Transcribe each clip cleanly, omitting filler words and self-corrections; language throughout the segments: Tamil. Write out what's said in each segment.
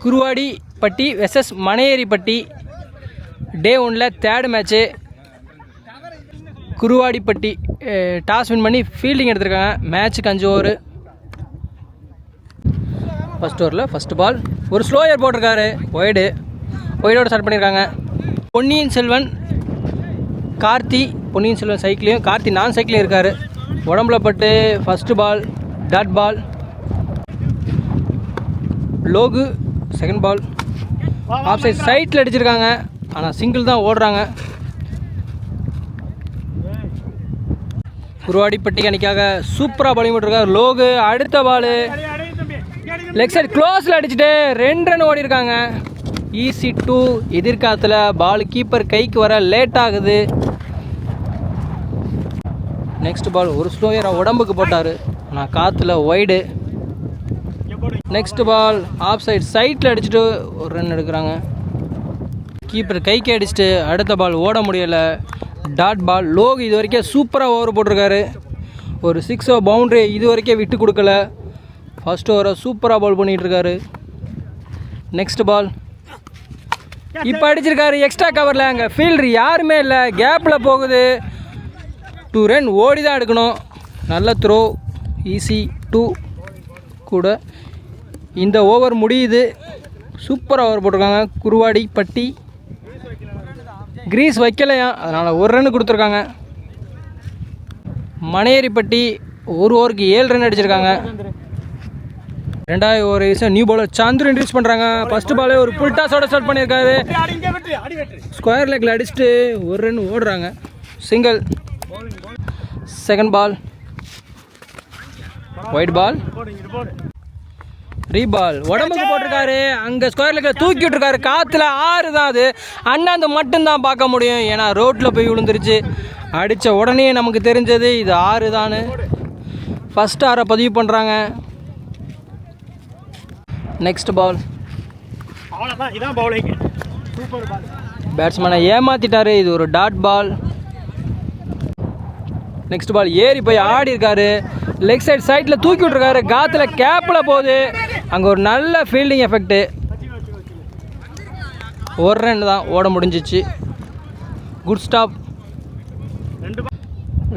குருவாடிப்பட்டி வெர்சஸ் மனையேரிப்பட்டி டே 1ல் 3rd match. Kuruvadipatti toss win பண்ணி ஃபீல்டிங் எடுத்திருக்காங்க. மேட்ச்சுக்கு 5 ஓவர். ஃபஸ்ட் ஓவரில் ஃபஸ்ட்டு பால் ஒரு ஸ்லோயர் போட்டிருக்காரு. ஒய்டோட ஸ்டார்ட் பண்ணியிருக்காங்க. பொன்னியின் செல்வன் கார்த்தி, பொன்னியின் செல்வன் சைக்கிளையும் கார்த்தி நான் சைக்கிளையும் இருக்கார். உடம்புல பட்டு first ball dot ball. Logu second ball off சைட்டில் அடிச்சிருக்காங்க. ஆனால் சிங்கிள் தான் ஓடுறாங்க. குருவாடிப்பட்டி அணிக்காக சூப்பராக பவுலிங் போட்டிருக்காரு லோகு. அடுத்த பால் லெக் சைட் க்ளோஸில் அடிச்சுட்டு 2 ரன் ஓடி இருக்காங்க. ஈஸி 2. எதிர்காலத்தில் பால் கீப்பர் கைக்கு வர லேட் ஆகுது. நெக்ஸ்ட் பால் ஒரு ஸ்லோயராக உடம்புக்கு போட்டார். ஆனால் காற்றுல ஒய்டு. நெக்ஸ்ட் பால் ஆஃப் சைட்டில் அடிச்சுட்டு ஒரு ரன் எடுக்கிறாங்க. கீப்பர் கைக்கு அடிச்சுட்டு அடுத்த பால் ஓட முடியலை. Dot ball. லோகு இது வரைக்கும் சூப்பராக ஓவர் போட்டிருக்காரு. ஒரு 6 பவுண்ட்ரி இது வரைக்கும் விட்டு கொடுக்கல. ஃபர்ஸ்ட் ஓவரை சூப்பராக பால் பண்ணிகிட்ருக்காரு. நெக்ஸ்ட் பால் இப்போ அடிச்சிருக்காரு எக்ஸ்ட்ரா கவரில். அங்கே ஃபீல்டர் யாருமே இல்லை. கேப்பில் போகுது. 2 ரன் ஓடி தான் எடுக்கணும். நல்ல த்ரோ. ஈஸி 2 கூட. இந்த ஓவர் முடியுது. சூப்பராக ஓவர் போட்டிருக்காங்க. குருவாடிப்பட்டி கிரீஸ் வைக்கலையா, அதனால் 1 ரன் கொடுத்துருக்காங்க. மனையேரிப்பட்டி ஒரு ஓவருக்கு 7 ரன் அடிச்சிருக்காங்க. 2வது over new bowler Chandru introduce பண்ணுறாங்க. ஃபஸ்ட்டு பாலே ஒரு புல் டாஸோட ஸ்டார்ட் பண்ணியிருக்காரு. ஸ்கொயர் லெக்கில் அடிச்சுட்டு 1 ரன் ஓடுறாங்க. Single. Second ball white ball. ரீபால் உடம்புக்கு போட்டிருக்காரு. அங்கே ஸ்கொயர் லெக்கில் தூக்கி விட்டுருக்காரு. காற்றுல 6 தான் அது. அண்ணாந்து மட்டும்தான் பார்க்க முடியும், ஏன்னா ரோட்டில் போய் விழுந்துருச்சு. அடித்த உடனே நமக்கு தெரிஞ்சது இது 6 தான். ஃபஸ்ட் 6 பதிவு பண்ணுறாங்க. நெக்ஸ்ட் பால் பேட்ஸ்மேனை ஏமாற்றிட்டாரு. இது ஒரு டாட் பால். நெக்ஸ்ட் பால் ஏறி போய் ஆடி இருக்காரு. லெக் சைட்டில் தூக்கி விட்டுருக்காரு. காற்றுல கேப்பில் போகுது. அங்கே ஒரு நல்ல ஃபீல்டிங் எஃபெக்ட்டு. 1 ரன் தான் ஓட முடிஞ்சிச்சு. Good stop.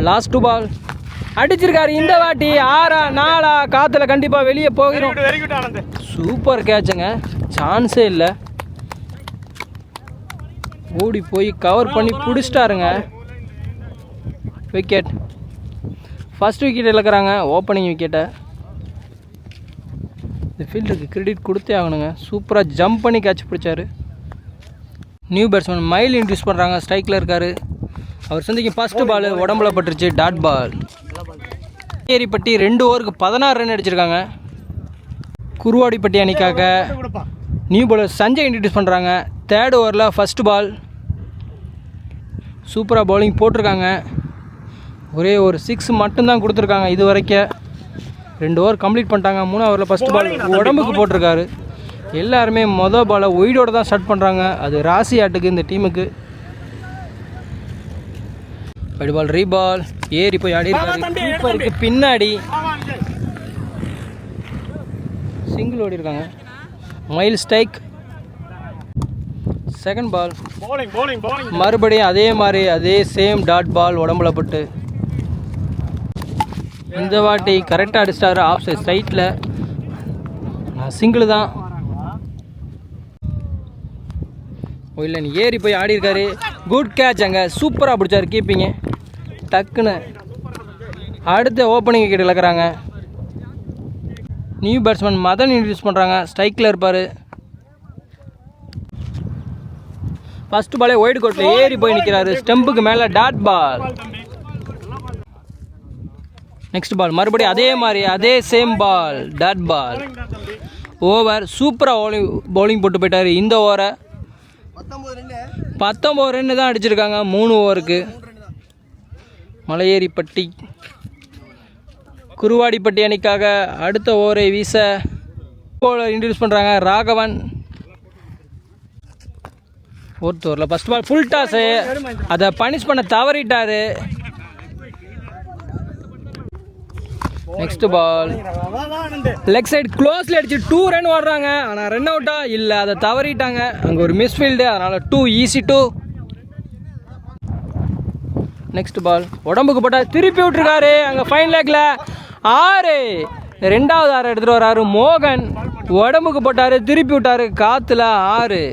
லாஸ்ட் 2 பால் அடிச்சிருக்காரு. இந்த வாட்டி 6 4 காற்றுல கண்டிப்பாக வெளியே போகிறோம். சூப்பர் கேட்சுங்க. சான்ஸே இல்லை. ஓடி போய் கவர் பண்ணி பிடிச்சிட்டாருங்க. விக்கெட். ஃபஸ்ட் விக்கெட் இழக்கிறாங்க. ஓப்பனிங் விக்கெட்டை. இந்த ஃபீல்டுக்கு கிரெடிட் கொடுத்தே ஆகணுங்க. சூப்பராக ஜம்ப் பண்ணி கேட்ச் பிடிச்சாரு. நியூ பேட்ஸ்மேன் மைல் இன்ட்ரடியூஸ் பண்ணுறாங்க. ஸ்ட்ரைக்கில் இருக்கார். அவர் சந்திக்கும் ஃபஸ்ட்டு பால் உடம்புல பட்டுருச்சு. Dot ball. மனையேரிப்பட்டி 2 ஓவருக்கு 16 ரன் அடிச்சிருக்காங்க. குருவாடிப்பட்டி அணிக்காக நியூ பவுலர் சஞ்சய் இன்ட்ரடியூஸ் பண்ணுறாங்க. 3rd ஓவரில் ஃபஸ்ட்டு பால். சூப்பராக பவுலிங் போட்டிருக்காங்க. ஒரே ஒரு 6 மட்டும்தான் கொடுத்துருக்காங்க இது வரைக்கும். 2 ஓவர் கம்ப்ளீட் பண்ணிட்டாங்க. 3 ஓவரில் ஃபஸ்ட்டு பால் உடம்புக்கு போட்டிருக்காரு. எல்லாருமே மொதல் பாலை ஒய்டோட தான் ஸ்டார்ட் பண்ணுறாங்க. அது ராசி ஆட்டுக்கு இந்த டீமுக்கு. White ball ரீபால். ஏறி போய் ஆடி இருக்காரு. பின்னாடி சிங்கிள் ஓடி இருக்காங்க. Mile strike. செகண்ட் பால் மறுபடியும் அதே மாதிரி அதே சேம் டாட் பால் உடம்புல பட்டு. இந்த வாட்டி கரெக்டாக அடிச்சிட்டாரு. ஆஃப் சைட்டில் சிங்கிள் தான். ஒயிலன் ஏறி போய் ஆடி இருக்காரு. Good catch. அங்கே சூப்பராக பிடிச்சாரு கீப்பிங்க. டக்குன்னு அடுத்த ஓப்பனிங் விக்கெட் இழக்கிறாங்க. நியூ பேட்ஸ்மேன் மதன் இன்ட்ரடியூஸ் பண்ணுறாங்க. ஸ்ட்ரைக்கில் இருப்பார். ஃபஸ்ட்டு பாலே ஒயிட் கோட்டில் ஏறி போய் நிற்கிறாரு. ஸ்டெம்புக்கு மேலே டாட் பால். நெக்ஸ்ட் பால் மறுபடியும் அதே மாதிரி அதே same ball dot ball. Over. சூப்பராக பவுலிங் போட்டு போயிட்டார். இந்த ஓவரை 19 ரன் தான் அடிச்சிருக்காங்க 3 ஓவருக்கு. மலையேரிப்பட்டி குருவாடிப்பட்டி அணிக்காக அடுத்த ஓவரை வீச பவுலர் இன்ட்ரடியூஸ் பண்ணுறாங்க. ராகவன். 4th ஓவரில் ஃபஸ்ட் பால் ஃபுல் டாஸு. அதை பனிஷ் பண்ண தவறிட்டார். நெக்ஸ்ட் பால் லெக் சைடு க்ளோஸில் அடிச்சு 2 ரன் ஓடுறாங்க. ஆனால் ரன் அவுட்டா இல்லை, அதை தவறிட்டாங்க. அங்கே ஒரு மிஸ்ஃபீல்டு, அதனால் 2 ஈஸி 2. நெக்ஸ்ட் பால் உடம்புக்கு போட்டால் திருப்பி விட்டுருக்காரு. அங்கே ஃபைன் லேக்கில் 6. 2வது 6 எடுத்துகிட்டு வர்றாரு மோகன். உடம்புக்கு போட்டார், திருப்பி விட்டார், காற்றுல 6.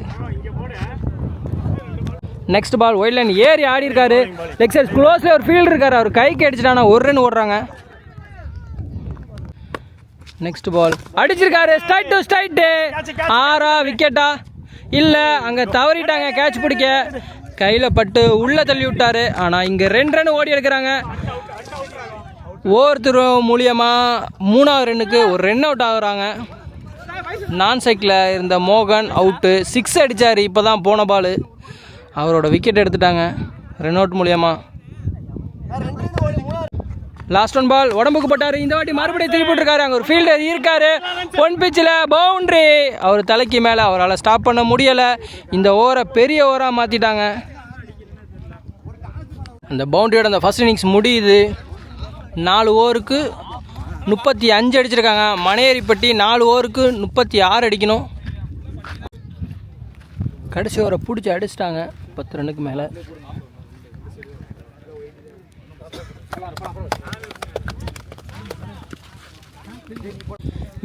நெக்ஸ்ட் பால் ஒயிட் லைன் ஏறி ஆடி இருக்காரு. லெக் சைட் க்ளோஸில் ஒரு ஃபீல்டு இருக்காரு, அவர் கைக்கு அடிச்சிட்டானா 1 ரன் ஓடுறாங்க. நெக்ஸ்ட் பால் அடிச்சிருக்காரு, ஸ்ட்ரைட் டு ஸ்ட்ரைட்டு. 6 விக்கெட்டா இல்லை, அங்கே தவறிட்டாங்க. கேட்ச் பிடிக்க கையில் பட்டு உள்ளே தள்ளி விட்டார். ஆனால் இங்கே 2 ரன் ஓடி எடுக்கிறாங்க. ஒவ்வொருத்தர் மூலியமாக 3வது ரன்னுக்கு ஒரு ரன் அவுட் ஆகுறாங்க. நான் சைக்கிளில் இருந்த மோகன் அவுட்டு. 6 அடித்தார் இப்போ தான் போன பால். அவரோட விக்கெட் எடுத்துட்டாங்க ரன் அவுட் மூலியமாக. லாஸ்ட் ஒன் பால் உடம்புக்கு போட்டார். இந்த வாட்டி மறுபடியும் திருப்பி விட்டுருக்காரு. அங்கே ஒரு ஃபீல்டர் இருக்காரு. 1 பிச்சில் பவுண்ட்ரி. அவர் தலைக்கு மேலே, அவரால் ஸ்டாப் பண்ண முடியலை. இந்த ஓவரை பெரிய ஓவராக மாற்றிட்டாங்க. அந்த பவுண்ட்ரியோட அந்த ஃபர்ஸ்ட் இன்னிங்ஸ் முடியுது. 4 ஓவருக்கு 35 அடிச்சிருக்காங்க. மனையேரிப்பட்டி 4 ஓவருக்கு 36 அடிக்கணும். கடைசி ஓவரை பிடிச்சி அடிச்சிட்டாங்க 10 ரன்னுக்கு மேலே.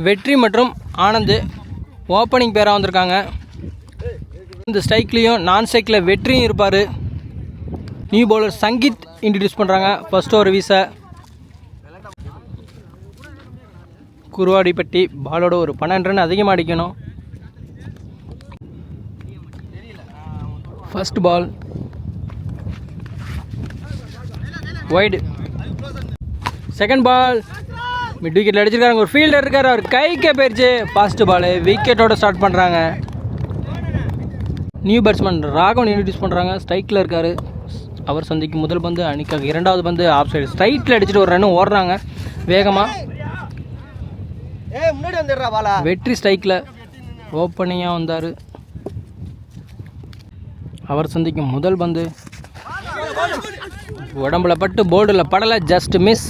வெற்றி மற்றும் ஆனந்த் ஓப்பனிங் பேராக வந்திருக்காங்க. இந்த ஸ்ட்ரைக்லேயும் நான் ஸ்ட்ரைக்கில் வெற்றியும் இருப்பார். நியூ பவுலர் சங்கீத் இன்ட்ரடியூஸ் பண்ணுறாங்க. ஃபர்ஸ்ட் ஓவர் வீச குருவாடிப்பட்டி பாலோட ஒரு 12 ரன் அதிகமாக அடிக்கணும். First ball wide. Second ball mid விக்கெட்டில் அடிச்சிருக்காங்க. ஒரு ஃபீல்டர் இருக்கார், அவர் கைக்கே போயிடுச்சு. ஃபாஸ்ட் பால் விக்கெட்டோட ஸ்டார்ட் பண்ணுறாங்க. நியூ பேட்ஸ்மேன் ராகவன் இன்ட்ரடியூஸ் பண்ணுறாங்க. ஸ்ட்ரைக்கில் இருக்கார். அவர் சந்திக்கும் முதல் பந்து அணிக்காக 2வது பந்து ஆஃப் சைடு ஸ்ட்ரைட்டில் அடிச்சுட்டு ஒரு ரன் ஓடுறாங்க வேகமாக. வெற்றி ஸ்ட்ரைக்கில் ஓப்பனிங்காக வந்தார். அவர் சந்திக்கும் முதல் பந்து உடம்புல பட்டு போர்டில் படலை, ஜஸ்ட் மிஸ்,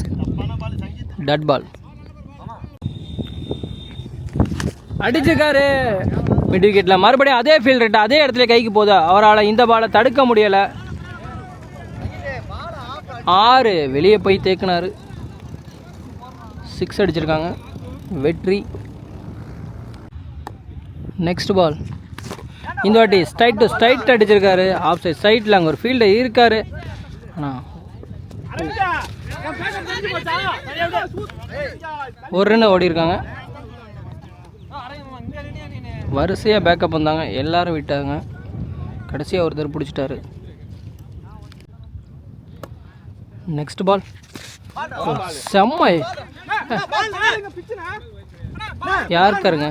டட் பால். அடிச்சிருக்காரு மிட் விக்கெட்டில். மறுபடியும் அதே ஃபீல்ட் ரேட் அதே இடத்துல கைக்கு போகுது. அவரால் இந்த பாலை தடுக்க முடியலை. 6 வெளியே போய் தேக்கினார். 6 அடிச்சிருக்காங்க. வெற்றி. நெக்ஸ்ட் பால் இந்த வாட்டி ஸ்ட்ரைட் டு ஸ்ட்ரைட் அடிச்சிருக்காரு. ஆஃப் சைட் சைட்டில் அங்கே ஒரு ஃபீல்டர் இருக்கார். ஆனால் 1 ரன் ஓடி இருக்காங்க. வரிசையாக பேக்கப் வந்தாங்க, எல்லாரும் விட்டாங்க. கடைசியாக ஒருத்தர் பிடிச்சிட்டாரு. நெக்ஸ்ட் பால் செம்ம யாருக்காருங்க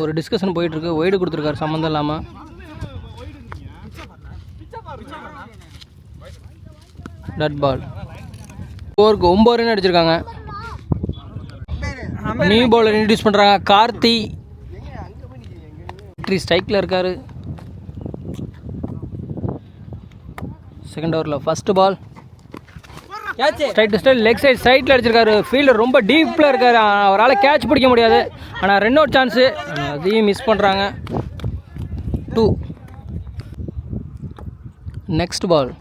ஒரு டிஸ்கஷன் போயிட்டுருக்கு. ஒய்டு கொடுத்துருக்காரு சம்மந்தம் இல்லாமல். டட் பால். ஓவருக்கு 9 ரன் அடிச்சிருக்காங்க. நியூ பவுலர் இன்ட்ரடியூஸ் பண்ணுறாங்க. கார்த்தி ஸ்ட்ரைக்கில் இருக்கார். செகண்ட் ஓவரில் first ball straight to straight leg side சைட்டில் அடிச்சிருக்காரு. ஃபீல்டர் ரொம்ப டீப்பில் இருக்கார். அவரால் கேட்ச் பிடிக்க முடியாது. ஆனால் ரன் அவுட் சான்ஸு, அதையும் மிஸ் பண்ணுறாங்க. 2. நெக்ஸ்ட் பால்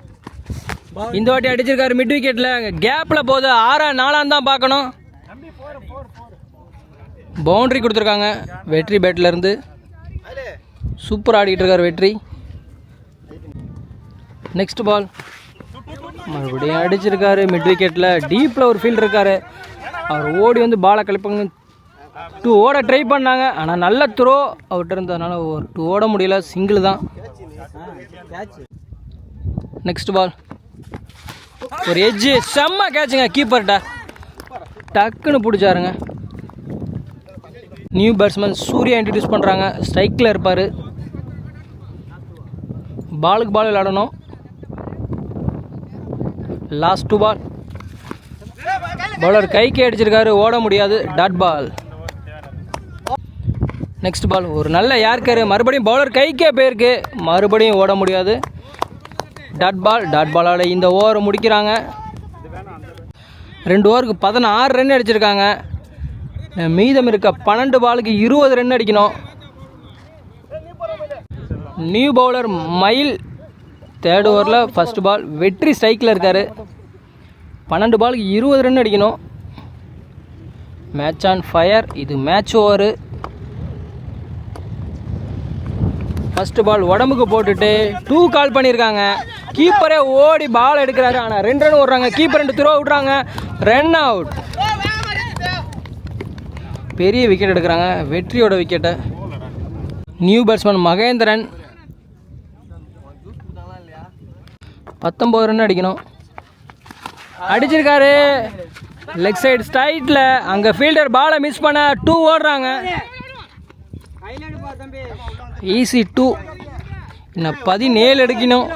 இந்த வாட்டி அடிச்சிருக்காரு மிட் விக்கெட்டில். கேப்பில் போகுது. 6-4 தான் பார்க்கணும். பவுண்ட்ரி கொடுத்துருக்காங்க வெற்றி பேட்லேருந்து. சூப்பர் ஆடிக்கிட்டு இருக்கார் வெற்றி. நெக்ஸ்ட் பால் மறுபடியும் அடிச்சிருக்காரு மிட் விக்கெட்டில். டீப்பில் ஒரு ஃபீல்ட் இருக்கார். அவர் ஓடி வந்து பாலை கழிப்பாங்க. 2 ஓட ட்ரை பண்ணாங்க. ஆனால் நல்ல த்ரோ அவர்கிட்ட இருந்ததுனால ஒரு 2 ஓட முடியல. சிங்கிள் தான். நெக்ஸ்ட் பால் ஒரு எட்ஜு செம்ம கேட்சுங்க. கீப்பர்கிட்ட டக்குன்னு பிடிச்சாருங்க. நியூ பேட்ஸ்மேன் சூர்யா இன்ட்ரடியூஸ் பண்ணுறாங்க. ஸ்ட்ரைக்கில் இருப்பார். பாலுக்கு பால் விளையாடணும். லாஸ்ட் 2 பால் பவுலர் கைக்கு அடிச்சிருக்காரு. ஓட முடியாது. Dot ball. நெக்ஸ்ட் பால் ஒரு நல்ல யார்க்கரு. மறுபடியும் பவுலர் கைக்கே போயிருக்கு. மறுபடியும் ஓட முடியாது. Dot ball. டாட் பாலோட இந்த ஓவரை முடிக்கிறாங்க. 2 ஓவருக்கு 16 ரன் அடிச்சிருக்காங்க. மீதம் இருக்க 12 பாலுக்கு 20 ரன் அடிக்கணும். நியூ பவுலர் மயில் 3rd ஓவரில் ஃபஸ்ட் பால் வெற்றி ஸ்ட்ரைக்கில் இருக்கார். 12 பாலுக்கு 20 ரன் அடிக்கணும். Match on fire. இது மேட்ச் ஓவரு. ஃபஸ்ட்டு பால் உடம்புக்கு போட்டுட்டு 2 கால் பண்ணியிருக்காங்க. கீப்பரே ஓடி பால் எடுக்கிறாரு. ஆனால் 2 ரன் ஓடுறாங்க. கீப்பர் 2 த்ரோ விட்றாங்க. Run out. பெரிய விக்கெட் எடுக்கிறாங்க. வெற்றியோட விக்கெட்டை. நியூ பேட்ஸ்மேன் மகேந்திரன் 19 ரன் அடிக்கணும். அடிச்சிருக்காரு. லெக் சைடு ஸ்ட்ரைட்டில். அங்கே ஃபீல்டர் பாலை மிஸ் பண்ண 2 ஓடுறாங்க. ஈஸி 2. இன்னும் 17 அடிக்கணும்.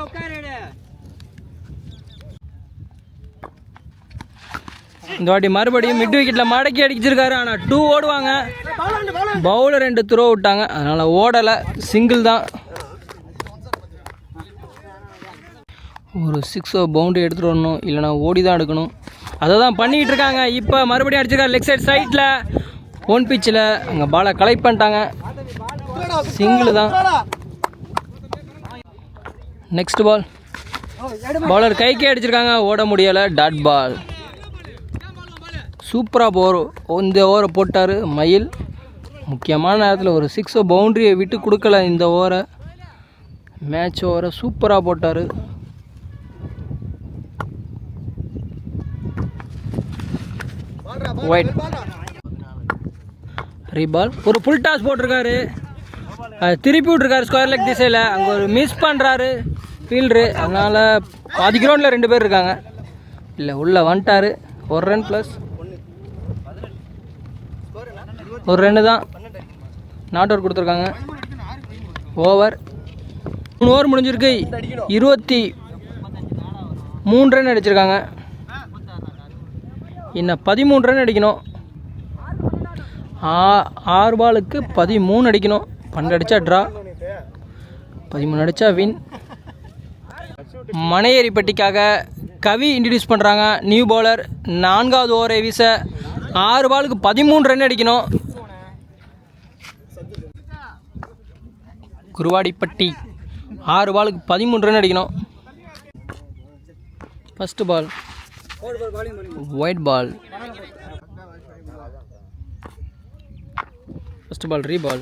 இந்த வாட்டி மறுபடியும் மிட் விக்கெட்டில் மடக்கி அடிச்சிருக்காரு. ஆனால் 2 ஓடுவாங்க. பவுலர் 2 த்ரோ விட்டாங்க. அதனால் ஓடலை. சிங்கிள் தான். ஒரு 6 பவுண்டரி எடுத்துகிட்டு வரணும். இல்லைனா ஓடி தான் எடுக்கணும். அதை தான் பண்ணிக்கிட்டு இருக்காங்க. இப்போ மறுபடியும் அடிச்சிருக்காரு லெக் சைட் சைட்டில். 1 பிச்சில் அங்கே பாலை கலெக்ட் பண்ணிட்டாங்க. சிங்கிள் தான். நெக்ஸ்ட் பால். பவுலர் கைக்கே அடிச்சிருக்காங்க. ஓட முடியலை. Dot ball. சூப்பராக இந்த ஓவரை போட்டார் மயில். முக்கியமான நேரத்தில் ஒரு 6 பவுண்டரியை விட்டு கொடுக்கல. இந்த ஓவரை மேட்ச் ஓவரை சூப்பராக போட்டார். ஒயிட் ரீபால். ஒரு ஃபுல் டாஸ் போட்டிருக்காரு. திருப்பி விட்ருக்காரு ஸ்கொயர் லெக் திசையில். அங்கே ஒரு மிஸ் பண்ணுறாரு ஃபீல்டரு. அதனால் பாதி கிரவுண்டில் 2 பேர் இருக்காங்க. இல்லை உள்ளே வந்துட்டார். 1 ரன் ப்ளஸ் 1 ரன்னு தான். நாட் அவுட் கொடுத்துருக்காங்க. ஓவர் 3 ஓவர் முடிஞ்சிருக்கு. 23 ரன் அடிச்சிருக்காங்க. இன்னும் 13 ரன் அடிக்கணும். 6 பாலுக்கு 13 அடிக்கணும். 12 அடித்தா ட்ரா, 13 அடித்தா வின். மனையேரிப்பட்டிக்காக கவி இன்ட்ரடியூஸ் பண்ணுறாங்க. நியூ பவுலர் 4வது ஓவரை வீச 6 பாலுக்கு 13 ரன் அடிக்கணும். குருவாடிப்பட்டி 6 பாலுக்கு 13 ரன் அடிக்கணும். ஃபஸ்ட்டு பால் ஒயிட் பால். ஃபஸ்ட்டு பால் ரீபால்.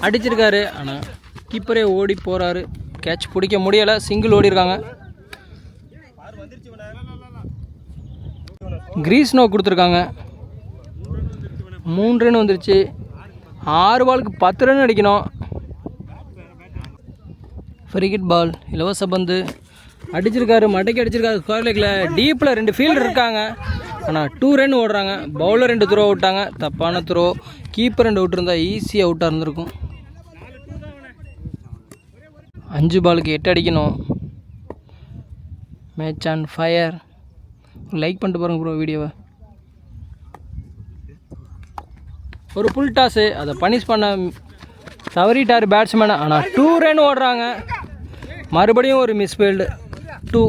அடிச்சிருக்காரு. ஆனால் கீப்பரே ஓடி போகிறாரு. கேட்ச் பிடிக்க முடியலை. சிங்கிள் ஓடி இருக்காங்க. கிரீஸ் நோ கொடுத்துருக்காங்க. 3 ரன் வந்துருச்சு. 6 பாலுக்கு 10 ரன் அடிக்கணும். ஃப்ரிகிட் பால். இலவச பந்து. அடிச்சிருக்காரு. மடக்கி அடிச்சிருக்காரு. ஸ்கொயர் லெக்கில் டீப்பில் 2 ஃபீல்டர் இருக்காங்க. ஆனால் 2 ரன் ஓடுறாங்க. பவுலர் 2 த்ரோ விட்டாங்க. தப்பான த்ரோ. கீப்பர் 2 விட்டுருந்தா ஈஸியாக அவுட்டாக இருந்திருக்கும். 5 பாலுக்கு 8 அடிக்கணும். Match on fire. லைக் பண்ணிட்டு பாருங்க ப்ரோ வீடியோவை. ஒரு புல் டாஸு. அதை பனிஷ் பண்ண தவறிட்டார் பேட்ஸ்மேனை. ஆனால் 2 ரன் ஓடுறாங்க. மறுபடியும் ஒரு misfield. 2.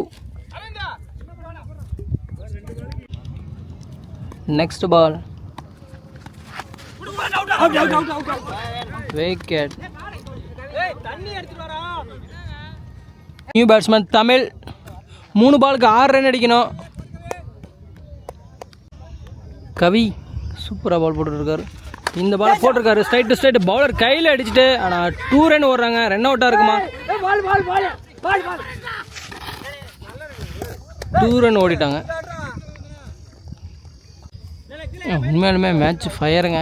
Next ball wicket. New batsman Tamil 3 பாலுக்கு 6 ரன் அடிக்கணும். கவி சூப்பராக பால் போட்டுருக்காரு. இந்த பால் போட்டிருக்காரு. Straight to straight. பவுலர் கையில் அடிச்சுட்டு. ஆனால் 2 ரன் ஓடுறாங்க. ரன் அவுட்டாக இருக்குமா? 2 ரன் ஓடிட்டாங்க. உண்மையாலுமே மேட்ச் ஃபயருங்க.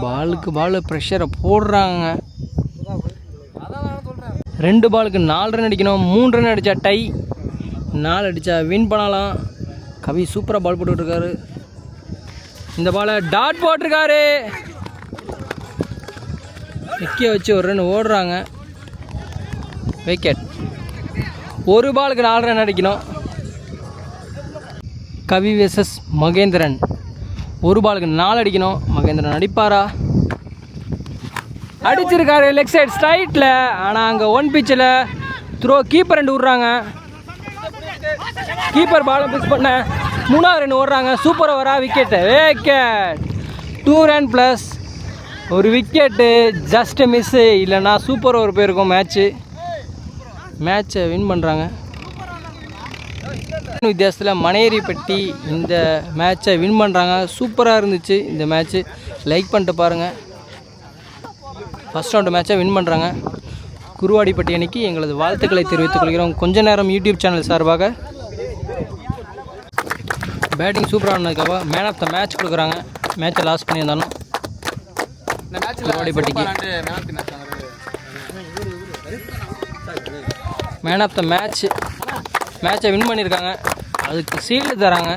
பாலுக்கு பால் ப்ரெஷரை போடுறாங்க. 2 பாலுக்கு 4 ரன் அடிக்கணும். 3 ரன் அடித்தா டை, 4 அடித்தா வின் பண்ணலாம். கவி சூப்பராக பால் போட்டுட்ருக்காரு. இந்த பாலை டாட் போட்டிருக்காரு. நிற்க வச்சு 1 ரன் ஓடுறாங்க. விக்கெட். 1 பாலுக்கு 4 ரன் அடிக்கணும். கவி வெர்சஸ் மகேந்திரன். 1 பாலுக்கு 4 அடிக்கணும். மகேந்திரன் அடிப்பாரா? அடிச்சிருக்காரு லெக் சைட் ஸ்ட்ரைட்டில். ஆனால் அங்கே 1 பிச்சில் த்ரோ. கீப்பர் 2 விட்றாங்க. கீப்பர் பாலை மிஸ் பண்ண 3வது ரன் ஓடுறாங்க. சூப்பர் ஓவரா விக்கெட்டு. விக்கெட் 2 ரன் ப்ளஸ் ஒரு விக்கெட்டு. ஜஸ்ட் மிஸ்ஸு, இல்லைன்னா சூப்பர் ஓவர் போயிருக்கும். மேட்சை வின் பண்ணுறாங்க. வித்தியாசத்தில் மனையரிப்பட்டி இந்த மேட்சை வின் பண்ணுறாங்க. சூப்பராக இருந்துச்சு இந்த மேட்ச்சு. லைக் பண்ணிட்டு பாருங்கள். ஃபஸ்ட் ரவுண்டு மேட்சை வின் பண்ணுறாங்க. குருவாடிப்பட்டி அணிக்கு எங்களது வாழ்த்துக்களை தெரிவித்துக் கொள்கிறோம். கொஞ்ச நேரம் யூடியூப் சேனல் சார்பாக பேட்டிங் சூப்பராக ஆனதுக்காக மேன் ஆஃப் த மேட்ச் கொடுக்குறாங்க. மேட்சை லாஸ் பண்ணியிருந்தாலும் குருவாடிப்பட்டிக்கு மேன் ஆஃப் த மேட்ச்சை வின் பண்ணியிருக்காங்க. அதுக்கு சீல்டு தராங்க.